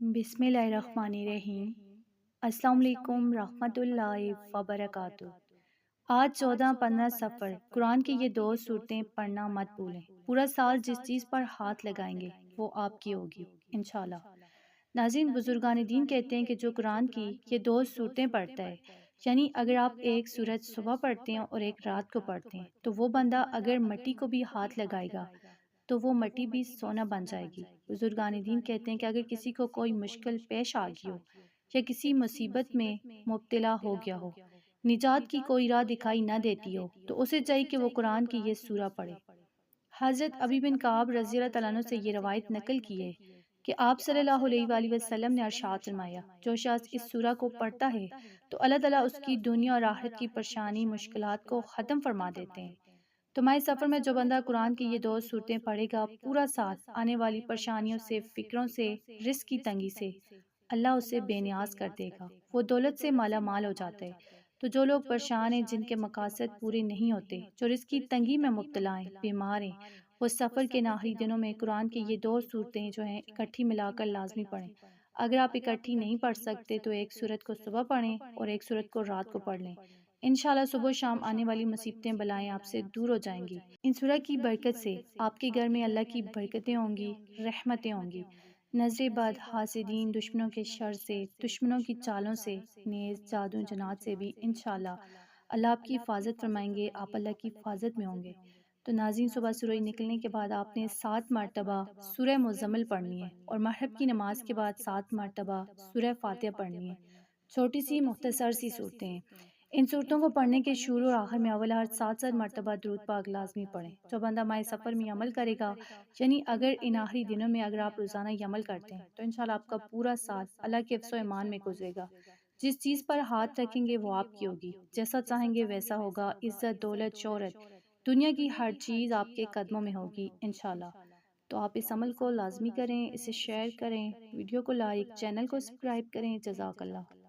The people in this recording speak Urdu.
بسم اللہ الرحمن الرحیم۔ السلام علیکم رحمۃ اللہ وبرکاتہ۔ آج 14-15 سفر قرآن کی یہ دو صورتیں پڑھنا مت بھولیں۔ پورا سال جس چیز پر ہاتھ لگائیں گے وہ آپ کی ہوگی انشاءاللہ۔ ناظرین، بزرگان دین کہتے ہیں کہ جو قرآن کی یہ دو صورتیں پڑھتا ہے، یعنی اگر آپ ایک سورت صبح پڑھتے ہیں اور ایک رات کو پڑھتے ہیں، تو وہ بندہ اگر مٹی کو بھی ہاتھ لگائے گا تو وہ مٹی بھی سونا بن جائے گی۔ بزرگان دین کہتے ہیں کہ اگر کسی کو کوئی مشکل پیش آ گئی ہو یا کسی مصیبت میں مبتلا ہو گیا ہو، نجات کی کوئی راہ دکھائی نہ دیتی ہو، تو اسے چاہیے کہ وہ قرآن کی یہ سورہ پڑھے۔ حضرت ابی بن کعب رضی اللہ تعالیٰ عنہ سے یہ روایت نقل کی ہے کہ آپ صلی اللہ علیہ وآلہ وسلم نے ارشاد فرمایا، جو شخص اس سورہ کو پڑھتا ہے تو اللہ تعالیٰ اس کی دنیا اور آخرت کی پریشانی مشکلات کو ختم فرما دیتے ہیں۔ تو ماہ سفر میں جو بندہ قرآن کی یہ دو صورتیں پڑھے گا، پورا سال آنے والی پریشانیوں سے، فکروں سے، رزق کی تنگی سے اللہ اسے بے نیاز کر دے گا، وہ دولت سے مالا مال ہو جاتا ہے۔ تو جو لوگ پریشان ہیں، جن کے مقاصد پورے نہیں ہوتے، جو رزق کی تنگی میں مبتلا ہیں، بیمار ہیں، وہ سفر کے آخری دنوں میں قرآن کی یہ دو صورتیں جو ہیں اکٹھی ملا کر لازمی پڑھیں۔ اگر آپ اکٹھی نہیں پڑھ سکتے تو ایک سورت کو صبح پڑھیں اور ایک سورت کو رات کو پڑھ لیں۔ انشاءاللہ صبح و شام آنے والی مصیبتیں بلائیں آپ سے دور ہو جائیں گی۔ ان سورہ کی برکت سے آپ کے گھر میں اللہ کی برکتیں ہوں گی، رحمتیں ہوں گی۔ نظر بد، حاسدین، دشمنوں کے شر سے، دشمنوں کی چالوں سے، نیز جادو جنات سے بھی انشاءاللہ اللہ آپ کی حفاظت فرمائیں گے، آپ اللہ کی حفاظت میں ہوں گے۔ تو ناظرین، صبح سورج نکلنے کے بعد آپ نے 7 مرتبہ سورہ مزمل پڑھنی ہے اور مغرب کی نماز کے بعد 7 مرتبہ سورہ فاتحہ پڑھنی ہے۔ چھوٹی سی مختصر سی صورتیں ہیں۔ ان صورتوں کو پڑھنے کے شروع اور آخر میں اول ہر 7 مرتبہ درود پاک لازمی پڑھیں۔ جو بندہ ماہ سفر میں عمل کرے گا، یعنی اگر ان آخری دنوں میں اگر آپ روزانہ یہ عمل کرتے ہیں تو انشاءاللہ آپ کا پورا سال اللہ کے حفظ و ایمان میں گزرے گا۔ جس چیز پر ہاتھ رکھیں گے وہ آپ کی ہوگی، جیسا چاہیں گے ویسا ہوگا۔ عزت، دولت، شہرت، دنیا کی ہر چیز آپ کے قدموں میں ہوگی انشاءاللہ۔ تو آپ اس عمل کو لازمی کریں، اسے شیئر کریں، ویڈیو کو لائک، چینل کو سبسکرائب کریں۔ جزاک اللہ۔